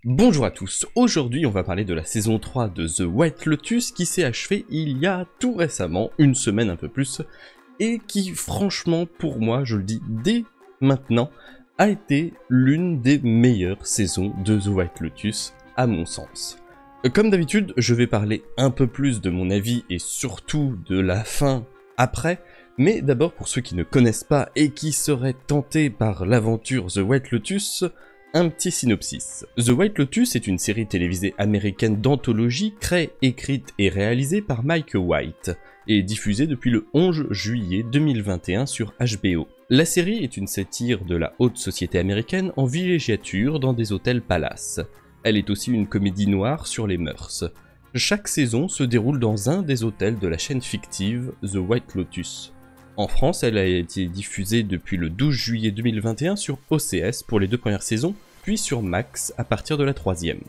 Bonjour à tous, aujourd'hui on va parler de la saison 3 de The White Lotus qui s'est achevée il y a tout récemment, une semaine un peu plus, et qui franchement pour moi, je le dis dès maintenant, a été l'une des meilleures saisons de The White Lotus à mon sens. Comme d'habitude, je vais parler un peu plus de mon avis et surtout de la fin après, mais d'abord pour ceux qui ne connaissent pas et qui seraient tentés par l'aventure The White Lotus, un petit synopsis. The White Lotus est une série télévisée américaine d'anthologie créée, écrite et réalisée par Mike White et diffusée depuis le 11 juillet 2021 sur HBO. La série est une satire de la haute société américaine en villégiature dans des hôtels palaces. Elle est aussi une comédie noire sur les mœurs. Chaque saison se déroule dans un des hôtels de la chaîne fictive The White Lotus. En France, elle a été diffusée depuis le 12 juillet 2021 sur OCS pour les 2 premières saisons, puis sur Max à partir de la 3e.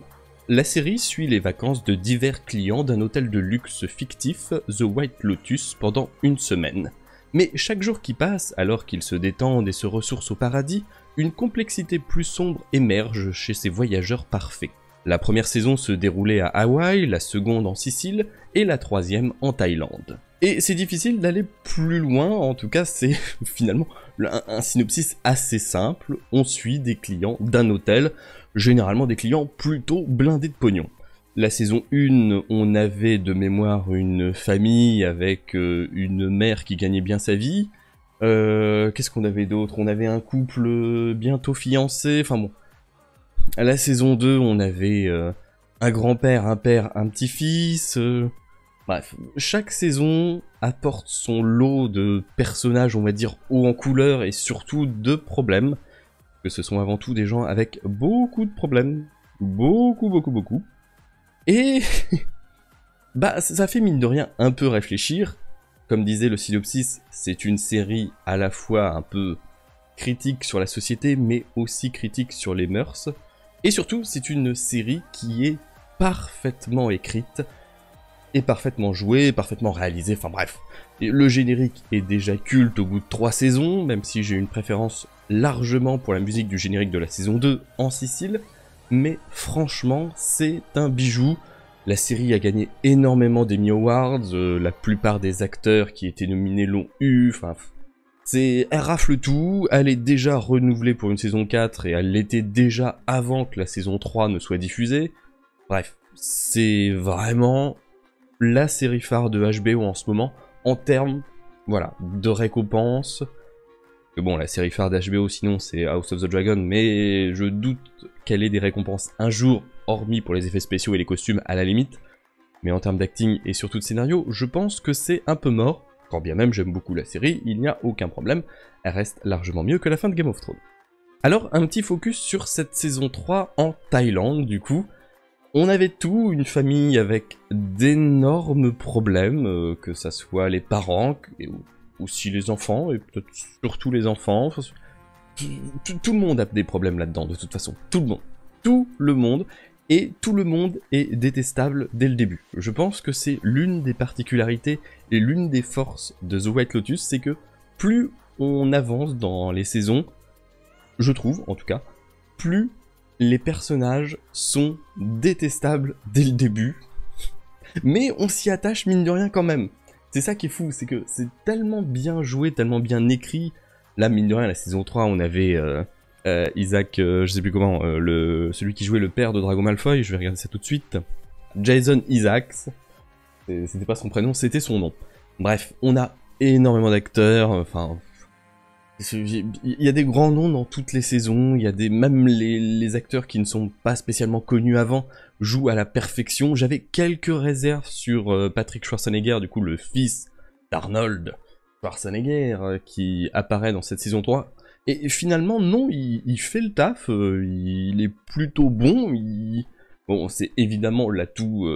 La série suit les vacances de divers clients d'un hôtel de luxe fictif, The White Lotus, pendant une semaine. Mais chaque jour qui passe, alors qu'ils se détendent et se ressourcent au paradis, une complexité plus sombre émerge chez ces voyageurs parfaits. La première saison se déroulait à Hawaï, la seconde en Sicile et la 3e en Thaïlande. Et c'est difficile d'aller plus loin, en tout cas c'est finalement un synopsis assez simple. On suit des clients d'un hôtel, généralement des clients plutôt blindés de pognon. La saison 1, on avait de mémoire une famille avec une mère qui gagnait bien sa vie. Qu'est-ce qu'on avait d'autre? On avait un couple bientôt fiancé, enfin bon. À la saison 2, on avait un grand-père, un père, un petit-fils. Bref, chaque saison apporte son lot de personnages, on va dire, hauts en couleur et surtout de problèmes. Que ce sont avant tout des gens avec beaucoup de problèmes. Beaucoup. Et bah, ça fait mine de rien un peu réfléchir. Comme disait le synopsis, c'est une série à la fois un peu critique sur la société, mais aussi critique sur les mœurs. Et surtout, c'est une série qui est parfaitement écrite, et parfaitement jouée, parfaitement réalisée, enfin bref. Et le générique est déjà culte au bout de 3 saisons, même si j'ai une préférence largement pour la musique du générique de la saison 2 en Sicile, mais franchement, c'est un bijou. La série a gagné énormément d'Emmy Awards, la plupart des acteurs qui étaient nominés l'ont eu, enfin... Elle rafle tout, elle est déjà renouvelée pour une saison 4 et elle l'était déjà avant que la saison 3 ne soit diffusée. Bref, c'est vraiment la série phare de HBO en ce moment, en termes, voilà, de récompenses. Que bon, la série phare d'HBO sinon c'est House of the Dragon, mais je doute qu'elle ait des récompenses un jour, hormis pour les effets spéciaux et les costumes à la limite. Mais en termes d'acting et surtout de scénario, je pense que c'est un peu mort. Quand bien même j'aime beaucoup la série, il n'y a aucun problème, elle reste largement mieux que la fin de Game of Thrones. Alors un petit focus sur cette saison 3 en Thaïlande du coup. On avait tout, une famille avec d'énormes problèmes, que ça soit les parents, et aussi les enfants, et peut-être surtout les enfants. Enfin, tout le monde a des problèmes là-dedans, de toute façon. Tout le monde. Tout le monde. Et tout le monde est détestable dès le début. Je pense que c'est l'une des particularités et l'une des forces de The White Lotus, c'est que plus on avance dans les saisons, je trouve en tout cas, plus les personnages sont détestables dès le début, mais on s'y attache mine de rien quand même. C'est ça qui est fou, c'est que c'est tellement bien joué, tellement bien écrit. Là, mine de rien, la saison 3, on avait Isaac, je sais plus comment, celui qui jouait le père de Drago Malfoy, je vais regarder ça tout de suite. Jason Isaacs, c'était pas son prénom, c'était son nom. Bref, on a énormément d'acteurs, enfin... Il y a des grands noms dans toutes les saisons, il y a même les acteurs qui ne sont pas spécialement connus avant jouent à la perfection. J'avais quelques réserves sur Patrick Schwarzenegger, du coup le fils d'Arnold Schwarzenegger, qui apparaît dans cette saison 3. Et finalement, non, il fait le taf, il est plutôt bon, Bon, c'est évidemment l'atout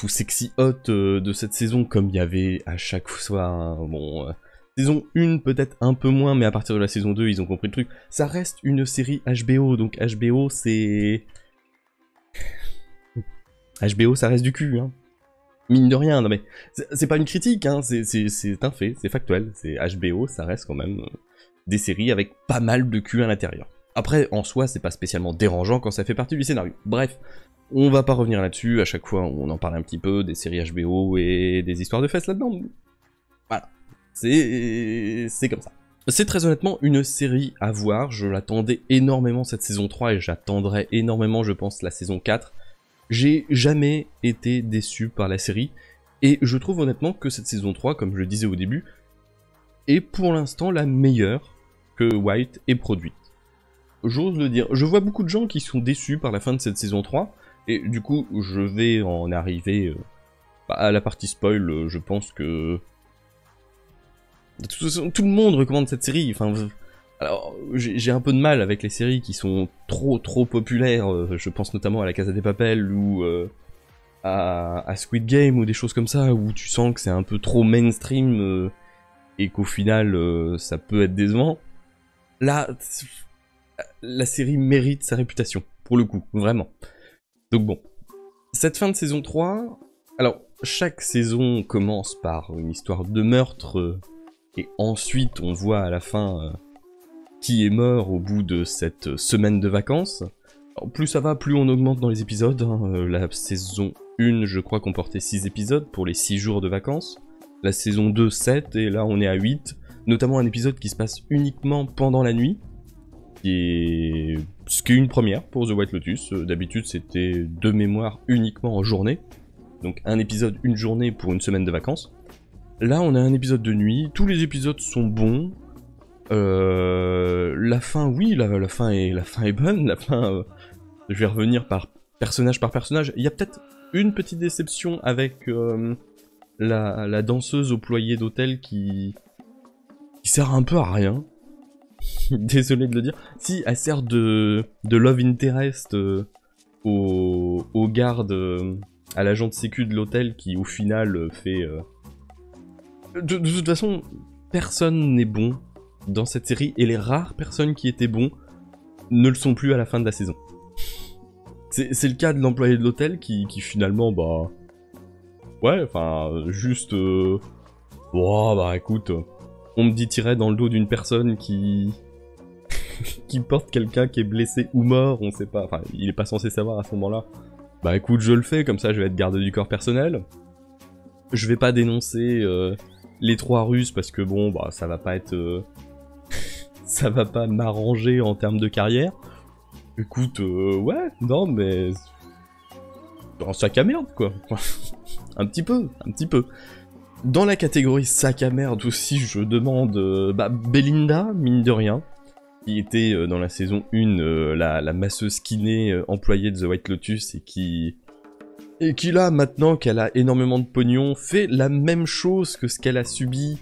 sexy hot de cette saison, comme il y avait à chaque fois, hein. Bon... Saison 1 peut-être un peu moins, mais à partir de la saison 2 ils ont compris le truc. Ça reste une série HBO, donc HBO c'est... HBO ça reste du cul, hein. Mine de rien, non mais... C'est pas une critique, hein, c'est un fait, c'est factuel. C'est HBO, ça reste quand même des séries avec pas mal de cul à l'intérieur. Après, en soi, c'est pas spécialement dérangeant quand ça fait partie du scénario. Bref, on va pas revenir là-dessus, à chaque fois on en parle un petit peu, des séries HBO et des histoires de fesses là-dedans. Voilà, c'est comme ça. C'est très honnêtement une série à voir, je l'attendais énormément cette saison 3 et j'attendrai énormément je pense la saison 4. J'ai jamais été déçu par la série, et je trouve honnêtement que cette saison 3, comme je le disais au début, est pour l'instant la meilleure que White ait produite. J'ose le dire. Je vois beaucoup de gens qui sont déçus par la fin de cette saison 3, et du coup, je vais en arriver à la partie spoil. Je pense que... De toute façon, tout le monde recommande cette série. Enfin, alors, j'ai un peu de mal avec les séries qui sont trop populaires. Je pense notamment à La Casa de Papel ou à Squid Game ou des choses comme ça, où tu sens que c'est un peu trop mainstream et qu'au final, ça peut être décevant. Là... La série mérite sa réputation, pour le coup, vraiment. Donc bon, cette fin de saison 3, alors chaque saison commence par une histoire de meurtre, et ensuite on voit à la fin qui est mort au bout de cette semaine de vacances. Alors, plus ça va, plus on augmente dans les épisodes. La saison 1, je crois, comportait 6 épisodes pour les 6 jours de vacances. La saison 2, 7, et là on est à 8. Notamment un épisode qui se passe uniquement pendant la nuit. Ce qui est une première pour The White Lotus. D'habitude c'était de mémoire uniquement en journée. Donc un épisode une journée pour une semaine de vacances. Là on a un épisode de nuit, tous les épisodes sont bons. La fin, oui, la fin est bonne. La fin, je vais revenir par personnage. Il y a peut-être une petite déception avec la danseuse au ployer d'hôtel qui sert un peu à rien. Désolé de le dire. Si, elle sert de love interest au garde, à l'agent de sécu de l'hôtel qui au final fait... De toute façon, personne n'est bon dans cette série, et les rares personnes qui étaient bons ne le sont plus à la fin de la saison. C'est le cas de l'employé de l'hôtel qui finalement, bah... Ouais, enfin, juste... Oh, bah écoute... On me dit tirer dans le dos d'une personne qui porte quelqu'un qui est blessé ou mort, on sait pas, enfin il est pas censé savoir à ce moment-là. Bah écoute, je le fais, comme ça je vais être garde du corps personnel. Je vais pas dénoncer les 3 Russes parce que bon, bah ça va pas être... ça va pas m'arranger en termes de carrière. Écoute, ouais, non mais... un sac à merde quoi. un petit peu. Dans la catégorie sac à merde aussi, je demande Belinda, mine de rien, qui était dans la saison 1 la masseuse kiné employée de The White Lotus et qui là, maintenant qu'elle a énormément de pognon, fait la même chose que ce qu'elle a subi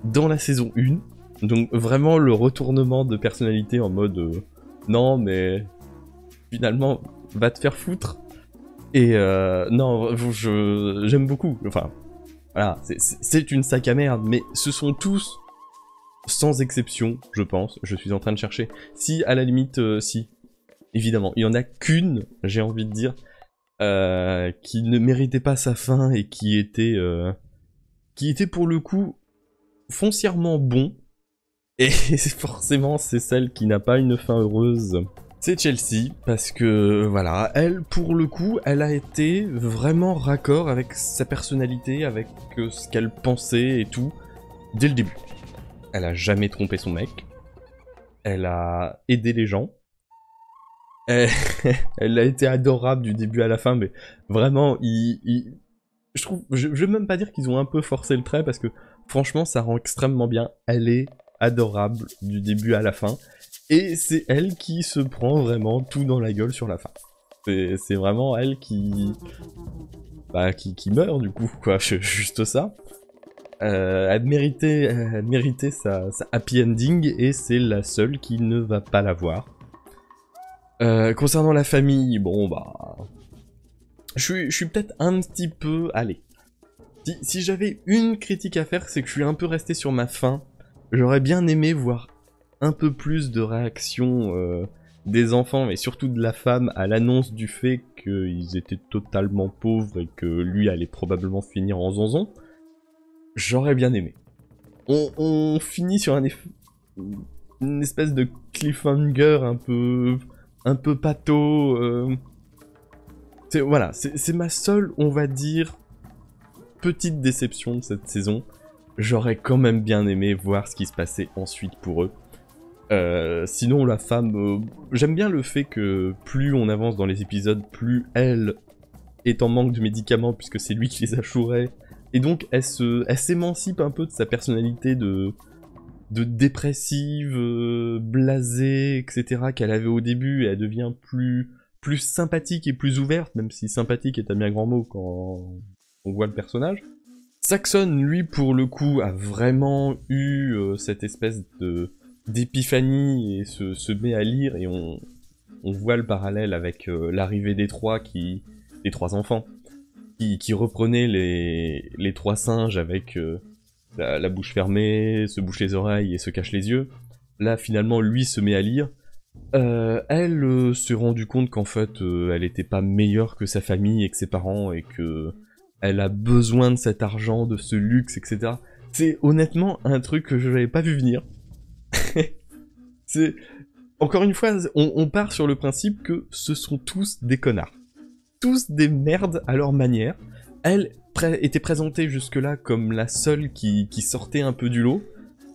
dans la saison 1. Donc vraiment le retournement de personnalité en mode non mais finalement va te faire foutre. Et non, j'aime beaucoup, enfin... Voilà, c'est une sac à merde, mais ce sont tous, sans exception, je pense, je suis en train de chercher. Si, à la limite, si, évidemment, il y en a qu'une, j'ai envie de dire, qui ne méritait pas sa fin et qui était pour le coup foncièrement bon, et forcément c'est celle qui n'a pas une fin heureuse. C'est Chelsea, parce que, voilà, elle, pour le coup, elle a été vraiment raccord avec sa personnalité, avec ce qu'elle pensait et tout, dès le début. Elle a jamais trompé son mec, elle a aidé les gens, elle a été adorable du début à la fin, mais vraiment, je trouve, je vais même pas dire qu'ils ont un peu forcé le trait, parce que, franchement, ça rend extrêmement bien. Elle est adorable du début à la fin. Et c'est elle qui se prend vraiment tout dans la gueule sur la fin. C'est vraiment elle qui meurt du coup, quoi, juste ça. Elle méritait sa happy ending et c'est la seule qui ne va pas l'avoir. Concernant la famille, bon bah... Je suis peut-être un petit peu... Allez. Si j'avais une critique à faire, c'est que je suis un peu resté sur ma faim. J'aurais bien aimé voir un peu plus de réaction des enfants, mais surtout de la femme, à l'annonce du fait qu'ils étaient totalement pauvres et que lui allait probablement finir en zonzon. J'aurais bien aimé. On finit sur un effet... une espèce de cliffhanger un peu pâteau. Voilà, c'est ma seule, on va dire, petite déception de cette saison. J'aurais quand même bien aimé voir ce qui se passait ensuite pour eux. Sinon, la femme... j'aime bien le fait que plus on avance dans les épisodes, plus elle est en manque de médicaments, puisque c'est lui qui les achourait. Et donc, elle s'émancipe un peu de sa personnalité de dépressive, blasée, etc. qu'elle avait au début, et elle devient plus sympathique et plus ouverte, même si sympathique est un bien grand mot quand on voit le personnage. Saxon, lui, pour le coup, a vraiment eu cette espèce d'épiphanie et se met à lire, et on voit le parallèle avec l'arrivée des trois enfants, qui reprenaient les trois singes avec la bouche fermée, se bouche les oreilles et se cache les yeux. Là, finalement, lui se met à lire. Elle s'est rendu compte qu'en fait, elle était pas meilleure que sa famille et que ses parents, et que elle a besoin de cet argent, de ce luxe, etc. C'est honnêtement un truc que je n'avais pas vu venir. C'est... Encore une fois, on part sur le principe que ce sont tous des connards. Tous des merdes à leur manière. Elle était présentée jusque-là comme la seule qui sortait un peu du lot,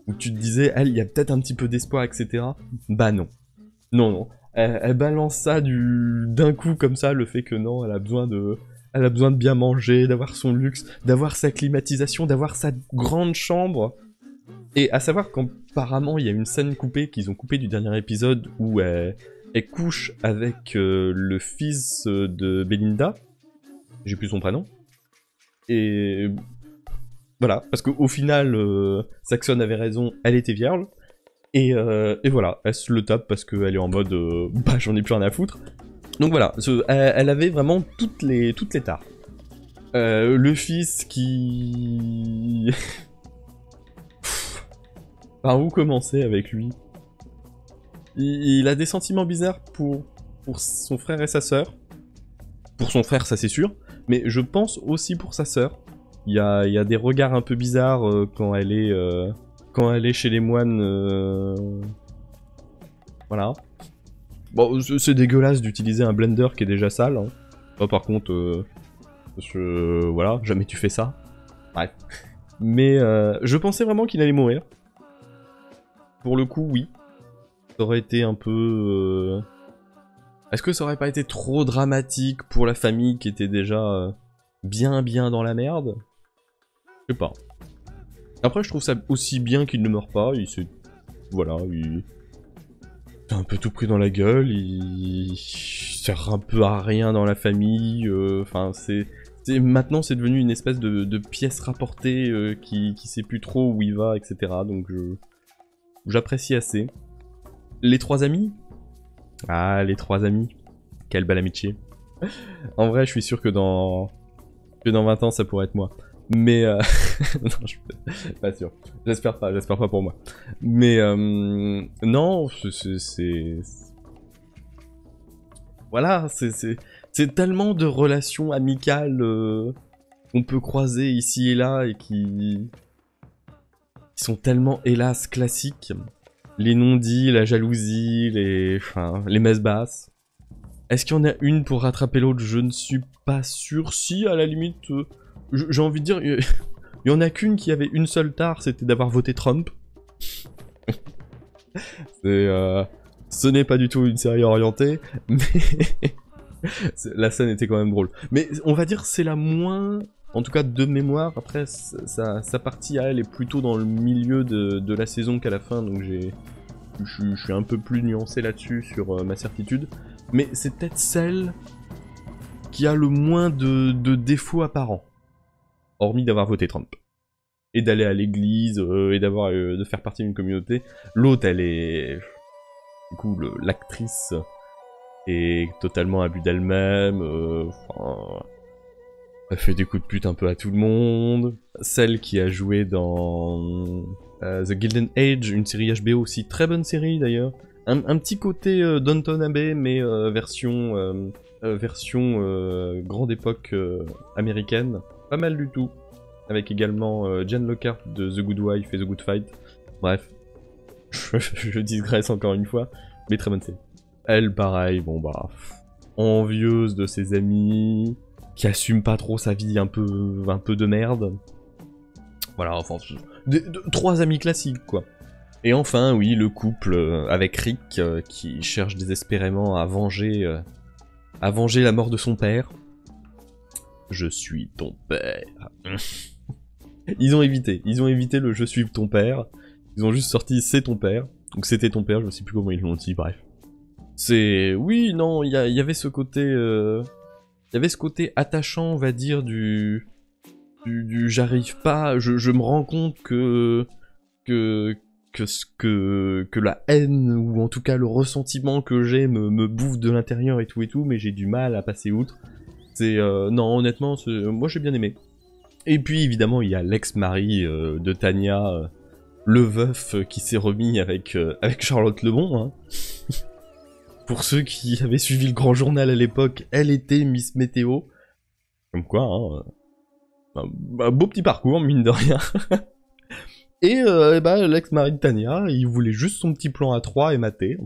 où tu te disais, elle, il y a peut-être un petit peu d'espoir, etc. Bah non. Non. Elle balance ça d'un coup comme ça, le fait que non, elle a besoin de bien manger, d'avoir son luxe, d'avoir sa climatisation, d'avoir sa grande chambre. Et à savoir qu'apparemment, il y a une scène coupée qu'ils ont coupée du dernier épisode où elle couche avec le fils de Belinda. J'ai plus son prénom. Et voilà, parce qu'au final, Saxon avait raison, elle était vierge. Et voilà, elle se le tape parce qu'elle est en mode bah j'en ai plus rien à foutre. Donc voilà, elle avait vraiment toutes les tares. Le fils qui... Par où commencer avec lui? Il a des sentiments bizarres pour son frère et sa sœur. Pour son frère, ça c'est sûr. Mais je pense aussi pour sa sœur. Il y a des regards un peu bizarres quand elle est chez les moines. Voilà. Bon, c'est dégueulasse d'utiliser un blender qui est déjà sale. Hein. Moi, par contre, voilà, jamais tu fais ça. Bref. Mais je pensais vraiment qu'il allait mourir. Pour le coup, oui. Ça aurait été un peu... Est-ce que ça aurait pas été trop dramatique pour la famille qui était déjà bien dans la merde? Je sais pas. Après, je trouve ça aussi bien qu'il ne meurt pas. Voilà, il a un peu tout pris dans la gueule. Il sert un peu à rien dans la famille. Enfin, maintenant, c'est devenu une espèce de pièce rapportée qui sait plus trop où il va, etc. Donc, j'apprécie assez. Les trois amis? Ah, les trois amis. Quelle belle amitié. En vrai, je suis sûr que dans 20 ans, ça pourrait être moi. Mais non, je suis pas sûr. J'espère pas pour moi. Mais non, voilà, c'est tellement de relations amicales qu'on peut croiser ici et là et qui sont tellement, hélas, classiques. Les non-dits, la jalousie, les messes basses. Est-ce qu'il y en a une pour rattraper l'autre? Je ne suis pas sûr. Si, à la limite, j'ai envie de dire, il y en a qu'une qui avait une seule tare, c'était d'avoir voté Trump. Ce n'est pas du tout une série orientée, mais la scène était quand même drôle. Mais on va dire c'est la moins, en tout cas de mémoire. Après, sa partie à elle est plutôt dans le milieu de la saison qu'à la fin, donc je suis un peu plus nuancé là-dessus sur ma certitude. Mais c'est peut-être celle qui a le moins de défauts apparents. Hormis d'avoir voté Trump. Et d'aller à l'église, et de faire partie d'une communauté. L'autre, elle est... Du coup, l'actrice est totalement à but d'elle-même. Elle fait des coups de pute un peu à tout le monde. Celle qui a joué dans The Gilded Age, une série HBO aussi, très bonne série d'ailleurs. Un petit côté Downton Abbey, mais version grande époque américaine. Pas mal du tout. Avec également Jen Lockhart de The Good Wife et The Good Fight. Bref. je digresse encore une fois, mais très bonne série. Elle, pareil, bon bah, envieuse de ses amis, qui assume pas trop sa vie un peu de merde. Voilà, enfin, trois amis classiques, quoi. Et enfin, oui, le couple avec Rick, qui cherche désespérément à venger la mort de son père. Je suis ton père. Ils ont évité le je suis ton père. Ils ont juste sorti c'est ton père. Donc c'était ton père, je sais plus comment ils l'ont dit, bref. C'est... Oui, non, il y avait ce côté... Il y avait ce côté attachant, on va dire, du j'arrive pas, je me rends compte que la haine, ou en tout cas le ressentiment que j'ai me bouffe de l'intérieur et tout, mais j'ai du mal à passer outre. C'est... non, honnêtement, moi j'ai bien aimé. Et puis évidemment, il y a l'ex-mari de Tania, le veuf qui s'est remis avec Charlotte Lebon, hein. Pour ceux qui avaient suivi le grand journal à l'époque, elle était Miss Météo. Comme quoi, hein, un beau petit parcours, mine de rien. Et bah, l'ex-mari de Tania, il voulait juste son petit plan à 3 et mater.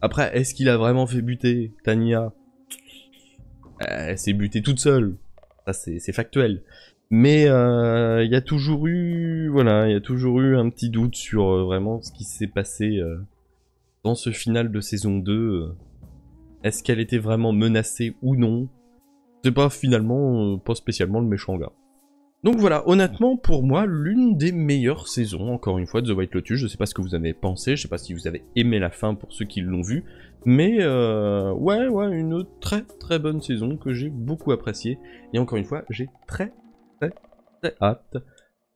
Après, est-ce qu'il a vraiment fait buter Tania? Elle s'est butée toute seule. Ça, c'est factuel. Mais il y a toujours eu... Voilà, il y a toujours eu un petit doute sur vraiment ce qui s'est passé dans ce final de saison 2. Est-ce qu'elle était vraiment menacée ou non? C'est pas finalement pas spécialement le méchant gars. Donc voilà, honnêtement, pour moi, l'une des meilleures saisons, encore une fois, de The White Lotus. Je sais pas ce que vous avez pensé, je sais pas si vous avez aimé la fin pour ceux qui l'ont vu, mais ouais, une très très bonne saison que j'ai beaucoup appréciée. Et encore une fois, j'ai très hâte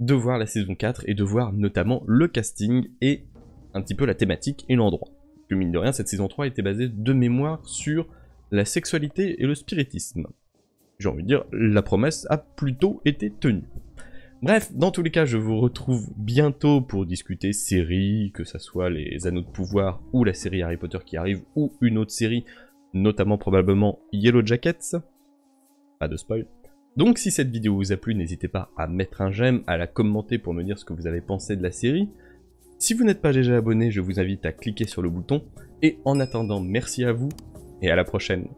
de voir la saison 4 et de voir notamment le casting et un petit peu la thématique et l'endroit. Que mine de rien, cette saison 3 était basée de mémoire sur la sexualité et le spiritisme. J'ai envie de dire, la promesse a plutôt été tenue. Bref, dans tous les cas, je vous retrouve bientôt pour discuter séries, que ça soit les Anneaux de Pouvoir ou la série Harry Potter qui arrive, ou une autre série, notamment probablement Yellow Jackets. Pas de spoil. Donc si cette vidéo vous a plu, n'hésitez pas à mettre un j'aime, à la commenter pour me dire ce que vous avez pensé de la série. Si vous n'êtes pas déjà abonné, je vous invite à cliquer sur le bouton. Et en attendant, merci à vous, et à la prochaine.